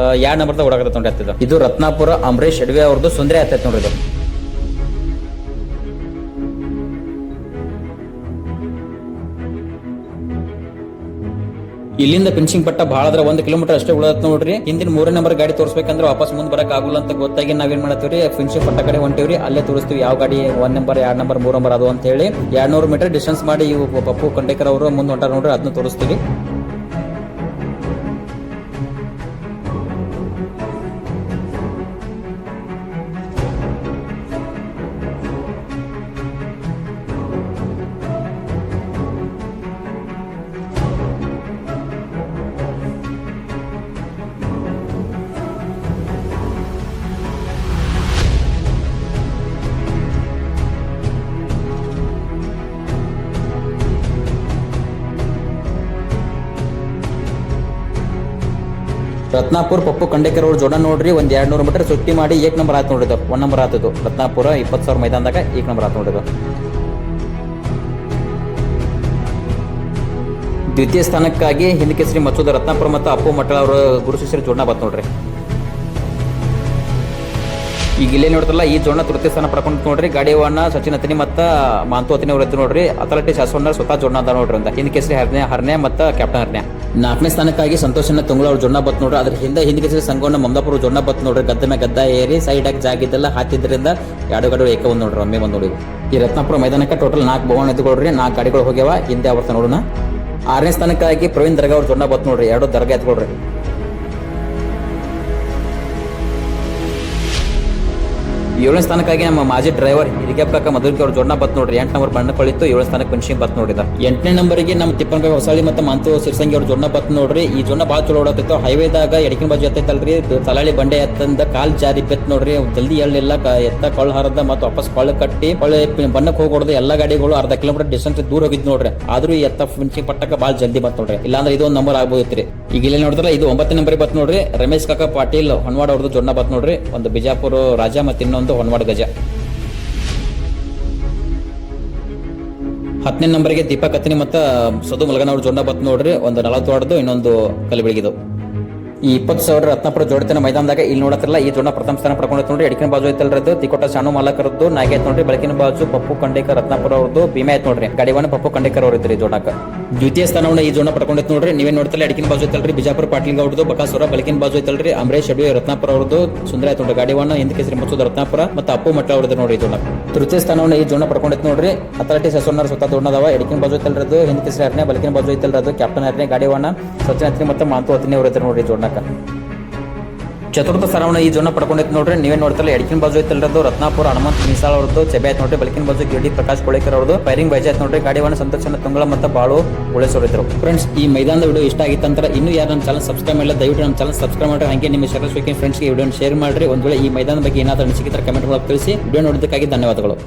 2 ನಂಬರ್ದಾಗ ಓಡಾಕತ್ತ ನೋಡ್ರಿ. ಇದು ರತ್ನಾಪುರ ಅಂಬರೀಶ್ ಅಡವಿ ಅವ್ರದ್ದು ಸುಂದರಿ ಆತೈತಿ ನೋಡ್ರಿ. ಇದು ಇಲ್ಲಿಂದ ಫಿನಿಶಿಂಗ್ ಪಟ್ಟ ಬಹಳ ಆದ್ರೆ 1 ಕಿಲೋಮೀಟರ್ ಅಷ್ಟೇ ಉಳತ್ ನೋಡ್ರಿ. ಹಿಂದಿನ 3ನೇ ನಂಬರ್ ಗಾಡಿ ತೋರಿಸ್ಬೇಕಂದ್ರೆ ವಾಪಸ್ ಮುಂದ್ ಬರಕ್ ಆಗುಲ್ಲ ಅಂತ ಗೊತ್ತಾಗಿ ನಾವೇನ್ ಮಾಡತ್ತೀವ್ರಿ, ಫಿನಿಶಿಂಗ್ ಪಟ್ಟ ಕಡೆ ಹೊಂಟಿವ್ರಿ. ಅಲ್ಲೇ ತೋರಿಸ್ತೀವಿ ಯಾವ ಗಾಡಿ 1 ನಂಬರ್ 2 ನಂಬರ್ 3 ನಂಬರ್ ಅದು ಅಂತ ಹೇಳಿ. 200 ಮೀಟರ್ ಡಿಸ್ಟೆನ್ಸ್ ಮಾಡಿ ಇವು ಪಪ್ಪು ಕಂಡೇಕರ್ ಅವರು ಮುಂದ್ ಹೊಂಟಾರ ನೋಡ್ರಿ, ಅದನ್ನ ತೋರಿಸ್ತೀವಿ. ರತ್ನಾಪುರ ಪಪ್ಪು ಕಂಡೇಕರ್ ಅವ್ರ ಜೋಡ ನೋಡ್ರಿ. ಒಂದ್ 200 ಮೀಟರ್ ಸುತ್ತಿ ಮಾಡಿ 1 ನಂಬರ್ ಆಯ್ತು ನೋಡಿದ. 1 ನಂಬರ್ ಆತದು ರತ್ನಾಪುರ 20,000 ಮೈದಾನದಾಗ 1 ನಂಬರ್ ಆಯ್ತು ನೋಡಿದ. ದ್ವಿತೀಯ ಸ್ಥಾನಕ್ಕಾಗಿ ಹಿಂದ್ ಕೇಸರಿ ಮಸೂದ ರತ್ನಾಪುರ ಮತ್ತು ಅಪ್ಪು ಮಠ ಅವರ ಗುರು ಶಿಷ್ಯರ ಜೋಡ್ನ ಬತ್ ನೋಡ್ರಿ. ಈಗ ಇಲ್ಲೇ ನೋಡ್ತಲ್ಲ ಈ ಜೋಡ್ನ ತೃತೀಯ ಸ್ಥಾನ ಪಡ್ಕೊಂಡು ನೋಡ್ರಿ. ಗಾಡಿವನ್ನ ಸಚಿನ್ ಅತಿನಿ ಮತ್ತ ಮಾಂತು ಅತಿನಿ ಅವ್ರ ಎತ್ತು ನೋಡ್ರಿ. ಅಥಾರಿಟಿ ಶಾಸನ ಸ್ವತಃ ಜೋಡ್ನ ಅದ ನೋಡ್ರಿ ಅಂತ. ಹಿಂದ್ ಕೇಸರಿ ಹರ್ನೆ ಮತ್ತ ಕ್ಯಾಪ್ಟನ್ ಹರ್ನೆ. 4ನೇ ಸ್ಥಾನಕ್ಕಾಗಿ ಸಂತೋಷನ ತುಂಗಳ ಅವ್ರ ಜೋಡ್ನ ಬತ್ ನೋಡ್ರಿ. ಅದ್ರ ಹಿಂದ್ ಕೇಸರಿ ಸಂಗೋನ ಮಮದಾಪುರ ಜೋಡ್ನ ಬತ್ ನೋಡ್ರಿ. ಗದ್ದ ಏರಿ ಸೈಡ್ ಆಗಿ ಜಾಗಿದ್ದೆಲ್ಲ ಹಾಕಿದ್ರಿಂದ 2 ಗಾಡಿ ಏಕ ಒಂದ್ ನೋಡ್ರಿ, ಒಮ್ಮೆ ಬಂದ್ ನೋಡಿ. ಈ ರತ್ನಾಪುರ ಮೈದಾನಕ್ಕೆ ಟೋಟಲ್ 4 ಬಹುಮಾನ ಎತ್ಕೊಳ್ರಿ. 4 ಗಾಡಿಗಳು ಹೋಗ್ಯಾವ. ಹಿಂದೆ ಆವರ್ತ ನೋಡೋಣ. 6ನೇ ಸ್ಥಾನಕ್ಕಾಗಿ ಪ್ರವೀಣ್ ದರ್ಗಾ ಅವ್ರ ಜೋಡ್ನ ಬತ್ ನೋಡ್ರಿ. 2 ದರ್ಗಾ ಎತ್ಕೊಳ್ರಿ. 7ನೇ ಸ್ಥಾನಕ್ಕಾಗಿ ನಮ್ಮ ಮಾಜಿ ಡ್ರೈವರ್ ಹಿರಿಗೆಪ್ಪ ಮಧುರ್ಕಿ ಅವ್ರ ಜೋಡ್ನ ಬತ್ ನೋಡ್ರಿ. 8 ನಂಬರ್ ಬಣ್ಣ ಕೊಳಿತ್ತು. 7ನೇ ಸ್ಥಾನಕ್ಕೆ ಫಿನಿಶಿಂಗ್ ಬತ್ ನೋಡಿದ. 8ನೇ ನಂಬರ್ಗೆ ನಮ್ಮ ತಿಪ್ಪನಕಾಯಿ ಹೊಸಳ್ಳಿ ಮತ್ತೆ ಮಾಂತು ಸಿರ್ಸಂಗಿ ಅವ್ರ ಜೋಡ್ನ ಬತ್ ನೋಡ್ರಿ. ಈ ಜೋಡ್ನ ಬಾಳ ಚಲೋ ಓಡಾತಿತ್ತು. ಹೈವೇದಾಗ ಎಡಕಿನ ಬಾಜು ಎತ್ತೈತಲ್ರಿ, ತಲಾಳಿ ಬಂಡೆ ಎತ್ತಂದ ಕಾಲ್ ಜಾರಿ ಬೆತ್ ನೋಡ್ರಿ. ಜಲ್ದಿ ಎಳ್ಳಿಲ್ಲ, ಎತ್ತ ಕೊಳ್ಳ ಹರದ ಮತ್ತೆ ವಾಪಸ್ ಕೊಳ್ಳ ಕಟ್ಟಿ ಬಣ್ಣಕ್ಕೆ ಹೋಗಿ ಎಲ್ಲಾ ಗಾಡಿಗಳು ಅರ್ಧ ಕಿಲೋಮೀಟರ್ ಡಿಸ್ಟೆನ್ಸ್ ದೂರ ಹೋಗಿದ್ ನೋಡ್ರಿ. ಆದ್ರೂ ಈ ಎತ್ತ ಫಿನಿಶಿಂಗ್ ಪಟ್ಟಕ ಬಾಳ ಜಲ್ದಿ ಬತ್ ನೋಡ್ರಿ. ಇಲ್ಲಾಂದ್ರೆ ಇದು 1 ನಂಬರ್ ಆಗ್ಬೋದಿತ್ರಿ. ಈಗ ಇಲ್ಲಿ ನೋಡಿದ್ರೆ ಇದು 9ನೇ ನಂಬರ್ ಬತ್ ನೋಡ್ರಿ. ರಮೇಶ್ ಕಾಕಾ ಪಾಟೀಲ್ ಹೊನ್ವಾಡ ಅವ್ರದ್ದು ಜೋಡ್ನ ಬತ್ ನೋಡ್ರಿ. ಒಂದು ಬಿಜಾಪುರ ರಾಜ ಮತ್ತೆ ಇನ್ನೊಂದು ಹೊನ್ವಾಡ ಗಜ. 10ನೇ ನಂಬರ್ಗೆ ದೀಪಕ್ ಅತಿನಿ ಮತ್ತು ಸದು ಮಲಗನ ಅವ್ರ ಜೋಡ್ನ ಬತ್ ನೋಡ್ರಿ. ಒಂದು 40 ಹೊಡೆದು ಇನ್ನೊಂದು ಕಲಬೆಳಗಿದು. ಈ 20,000 ರತ್ನಾಪುರ ಜೋಡತಿನ ಮೈದಾನದಾಗ ಇಲ್ಲಿ ನೋಡತ್ತಿರಲ್ಲ ಈ ಜೋಡ್ನ ಪ್ರಥಮ ಸ್ಥಾನ ಪಡ್ಕೊಂಡೈತೆ ನೋಡ್ರಿ. ಎಡಕಿನ ಬಾಜು ಐತಲ್ರದ್ದು ತಿಕೋಟ ಶಾನು ಮಾಲಕರದ್ದು ನಾಗಿ ಐತ್ ನೋಡ್ರಿ. ಬೆಳಕಿನ ಬಾಜು ಪಪ್ಪು ಕಂಡೇಕರ್ ರತ್ನಾಪುರ ಅವ್ರದ್ದು ಭೀಮೆ ಐತ್ ನೋಡ್ರಿ. ಗಾಡಿವನ್ನ ಪಪ್ಪು ಕಂಡೇಕರ್ ಅವ್ರ ಇದ್ರಿ ಜೋಡಾಕ. ದ್ವಿತೀಯ ಸ್ಥಾನವನ್ನ ಈ ಜೋಡ್ನ ಪಡ್ಕೊಂಡೈತೆ ನೋಡ್ರಿ. ನೀವೇನ್ ನೋಡ್ತಲ್ಲ ಎಡಕಿನ ಬಾಜು ಐತಲ್ರಿ ಬಿಜಾಪುರ ಪಾಟೀಲ್ ಗೌಡ್ದು ಬಕಾಸುರ. ಬೆಳಕಿನ ಬಾಜು ಐತಲ್ರಿ ಅಂಬರೀಶ್ ಅಡವಿ ರತ್ನಾಪುರ ಅವ್ರದ್ದು ಸುಂದರ ಐತ್ ನೋಡ್ರಿ. ಗಾಡಿವನ್ನ ಹಿಂದ್ ಕೇಸರಿ ಮಸೂದ ರತ್ನಾಪುರ ಮತ್ತು ಅಪ್ಪು ಮಠ ಅವ್ರದ್ದು ನೋಡ್ರಿ. ಜೋಡ ತೃತೀಯ ಸ್ಥಾನವನ್ನ ಈ ಜೋಡ್ನ ಪಡ್ಕೊಂಡೈತೆ ನೋಡ್ರಿ. ಅಥಾರಿಟಿ ಸಸೋನರ್ ಸ್ವತಃ ಜೋಡ್ನದವ. ಎಡಕಿನ ಬಾಜು ಐತಲ್ರದ್ದು ಹಿಂದ್ ಕೇಸರಿ ಹರ್ನೆ, ಬೆಳಕಿನ ಬಾಜು ಐತಲ್ರದ್ದು ಕ್ಯಾಪ್ಟನ್ ಹರ್ನೆ. ಗಾಡಿವನ್ನ ಸಚಿನ್ ಅತಿನಿ ಮತ್ತು ಮಾಂತು ಅತಿನಿ ಅವ್ರ ಇದ್ರಿ ನೋಡ್ರಿ ಜೋಡ್ನಕ. ಚತುರ್ಥ ಸ್ಥಾನವನ್ನ ಈ ಜೋಡ್ನ ಪಡ್ಕೊಂಡೈತೆ ನೋಡ್ರಿ. ನೀವೇನ್ ನೋಡ್ತಲ್ಲ ಎಡಕಿನ ಬಾಜು ಐತಲ್ರದ್ದು ರತ್ನಾಪುರ ಹನುಮಂತ್ ಮಿಸಾಲ್ ಅವ್ರದ್ದು ಚೆಬೆ ಐತ್ ನೋಡ್ರಿ. ಬೆಳಕಿನ ಬಾಜು ಗಿಡಿ ಪ್ರಕಾಶ್ ಕೋಳೇಕರ್ ಅವ್ರದ್ದು ಫೈರಿಂಗ್ ಬೈಜ್ ಐತ್ ನೋಡ್ರಿ. ಗಾಡಿವನ್ನ ಸಂತೋಷನ ತುಂಗಳ ಮತ್ತು ಬಾಳು ಉಳಿಸೋರಿದ್ರು. ಫ್ರೆಂಡ್ಸ್, ಈ ಮೈದಾನದ ವಿಡಿಯೋ ಇಷ್ಟ ಆಗಿತ್ತಂದ್ರೆ ಇನ್ನೂ ಯಾರು ನಮ್ಮ ಚಾನಲ್ ಸಬ್ಸ್ಕ್ರೈಬ್ ಮಾಡಿಲ್ಲ ದಯವಿಟ್ಟು ನಮ್ಮ ಚಾನಲ್ ಸಬ್ಸ್ಕ್ರೈಬ್ ಮಾಡ್ರಿ. ಹಾಗೆ ನಿಮ್ಮ ಶರಸ್ವಕಿ ಫ್ರೆಂಡ್ಸ್ಗೆ ವಿಡಿಯೋ ಶೇರ್ ಮಾಡ್ರಿ. ಒಂದ್ ವೇಳೆ ಈ ಮೈದಾನ ಬಗ್ಗೆ ಏನಾದರೂ ಅನಿಸಿಕೆ ಕಮೆಂಟ್ ಒಳಗೆ ತಿಳಿಸಿ. ವಿಡಿಯೋ ನೋಡೋದಕ್ಕಾಗಿ ಧನ್ಯವಾದಗಳು.